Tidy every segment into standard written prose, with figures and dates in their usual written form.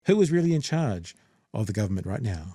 Who is really in charge of the government right now?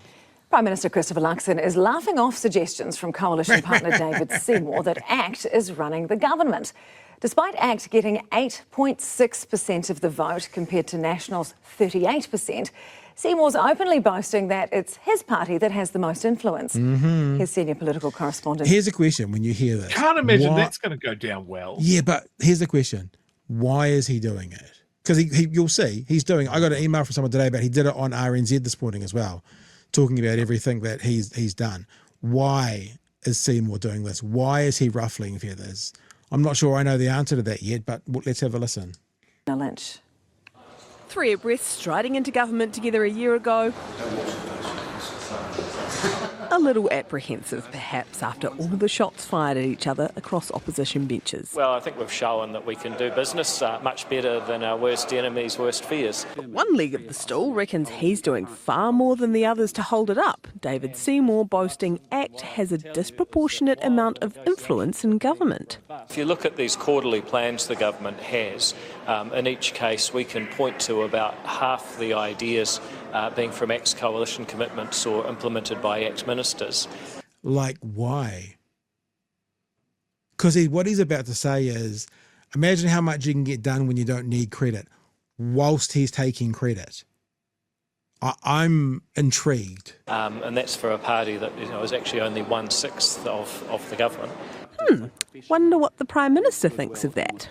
Prime Minister Christopher Luxon is laughing off suggestions from coalition partner David Seymour that ACT is running the government. Despite ACT getting 8.6% of the vote compared to National's 38%, Seymour's openly boasting that it's his party that has the most influence. His senior political correspondent. Here's a question when you hear this. Can't imagine that's going to go down well. Yeah, but here's the question. Why is he doing it? Because you'll see, he's doing, I got an email from someone today about he did it on RNZ this morning as well, talking about everything that he's done. Why is Seymour doing this? Why is he ruffling feathers? I'm not sure I know the answer to that yet, but let's have a listen. Lynch. Three abreast striding into government together a year ago. A little apprehensive, perhaps, after all the shots fired at each other across opposition benches. Well, I think we've shown that we can do business much better than our worst enemies' worst fears. One leg of the stool reckons he's doing far more than the others to hold it up. David Seymour boasting ACT has a disproportionate amount of influence in government. If you look at these quarterly plans the government has, in each case we can point to about half the ideas being from ACT's coalition commitments or implemented by ACT ministers. Like, why? Because what he's about to say is, imagine how much you can get done when you don't need credit, whilst he's taking credit. I'm intrigued. And that's for a party that is actually only 1/6 of the government. Wonder what the Prime Minister thinks of that.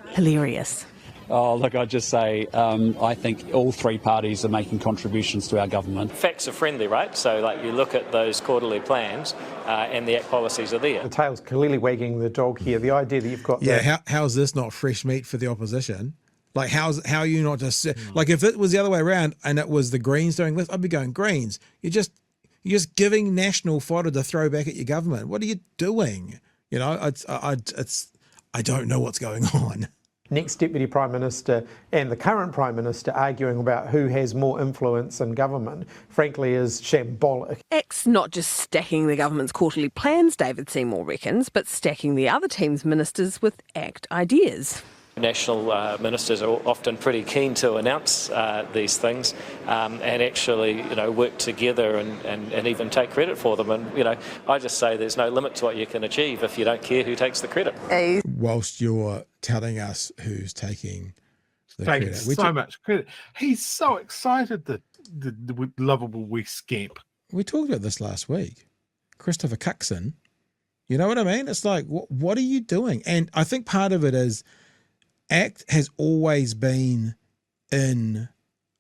Hilarious. Oh, look, I'd just say I think all three parties are making contributions to our government. Facts are friendly, right? So you look at those quarterly plans and the ACT policies are there. The tail's clearly wagging the dog here. The idea that you've got... Yeah, how's this not fresh meat for the opposition? Like, how are you not just... Like, if it was the other way around and it was the Greens doing this, I'd be going, Greens, you're just giving National fodder to throw back at your government. What are you doing? I don't know what's going on. Next Deputy Prime Minister and the current Prime Minister arguing about who has more influence in government, frankly, is shambolic. ACT's not just stacking the government's quarterly plans, David Seymour reckons, but stacking the other team's ministers with ACT ideas. National ministers are often pretty keen to announce these things and actually, work together and even take credit for them. And, I just say there's no limit to what you can achieve if you don't care who takes the credit. Whilst you're telling us who's taking the credit. So much credit. He's so excited that the lovable wee scamp. We talked about this last week. Christopher Luxon. You know what I mean? It's like, what are you doing? And I think part of it is ACT has always been in,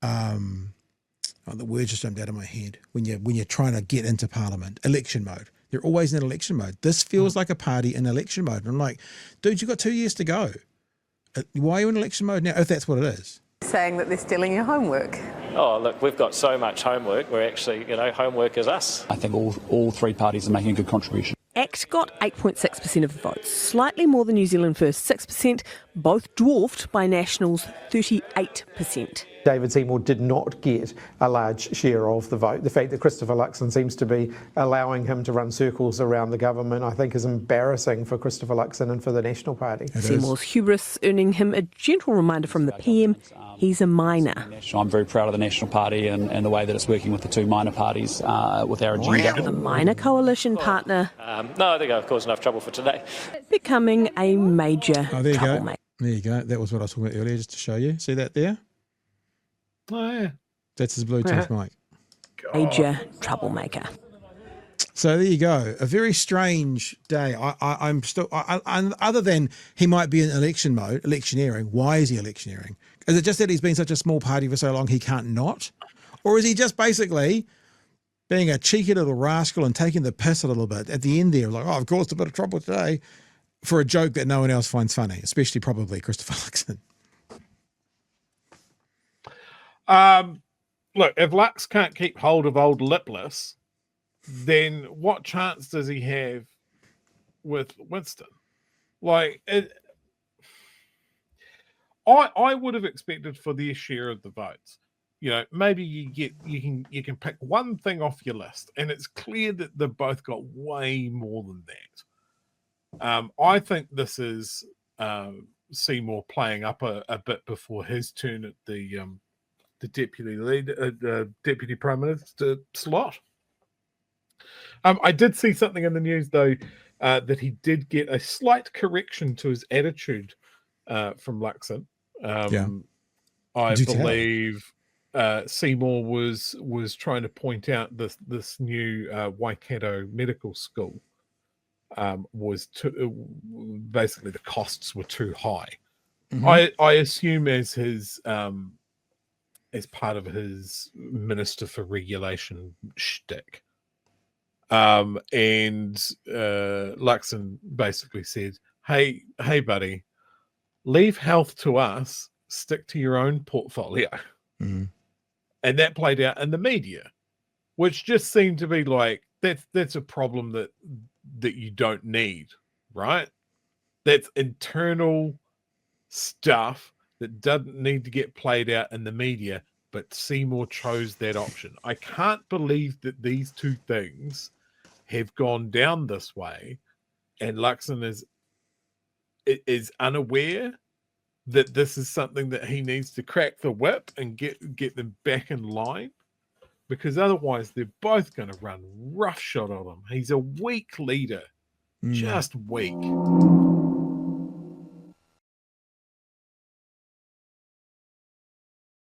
the words just jumped out of my head, when you're trying to get into Parliament, election mode. They're always in election mode. This feels like a party in election mode. And I'm like, dude, you've got 2 years to go. Why are you in election mode now, if that's what it is? Saying that they're stealing your homework. Oh, look, we've got so much homework. We're actually, homework is us. I think all three parties are making a good contribution. ACT got 8.6% of the votes, slightly more than New Zealand First 6%, both dwarfed by National's 38%. David Seymour did not get a large share of the vote. The fact that Christopher Luxon seems to be allowing him to run circles around the government, I think, is embarrassing for Christopher Luxon and for the National Party. Seymour's hubris earning him a gentle reminder from the PM he's a minor. I'm very proud of the National Party and the way that it's working with the two minor parties with our agenda. The minor coalition partner. No, I think I've caused enough trouble for today. Becoming a major troublemaker. There you go. That was what I was talking about earlier, just to show you. See that there? Oh, yeah. That's his Bluetooth mic. Major troublemaker. So there you go. A very strange day. I'm still, other than he might be in election mode, electioneering. Why is he electioneering? Is it just that he's been such a small party for so long he can't not? Or is he just basically being a cheeky little rascal and taking the piss a little bit at the end there? Like, I've caused a bit of trouble today, for a joke that no one else finds funny, especially probably Christopher Luxon. Look, if Lux can't keep hold of old Lipless, then what chance does he have with Winston? Like, I would have expected for their share of the votes. Maybe you can pick one thing off your list, and it's clear that they've both got way more than that. I think this is Seymour playing up a bit before his turn at the the deputy prime minister slot. I did see something in the news though that he did get a slight correction to his attitude from Luxon. I believe Seymour was trying to point out this new Waikato medical school was basically the costs were too high. I assume as his as part of his Minister for Regulation shtick. And Luxon basically said, hey buddy, leave health to us, stick to your own portfolio. And that played out in the media, which just seemed to be like, that's a problem that you don't need, right? That's internal stuff that doesn't need to get played out in the media, but Seymour chose that option. I can't believe that these two things have gone down this way, and Luxon is unaware that this is something that he needs to crack the whip and get them back in line, because otherwise they're both going to run roughshod on him. He's a weak leader, just weak.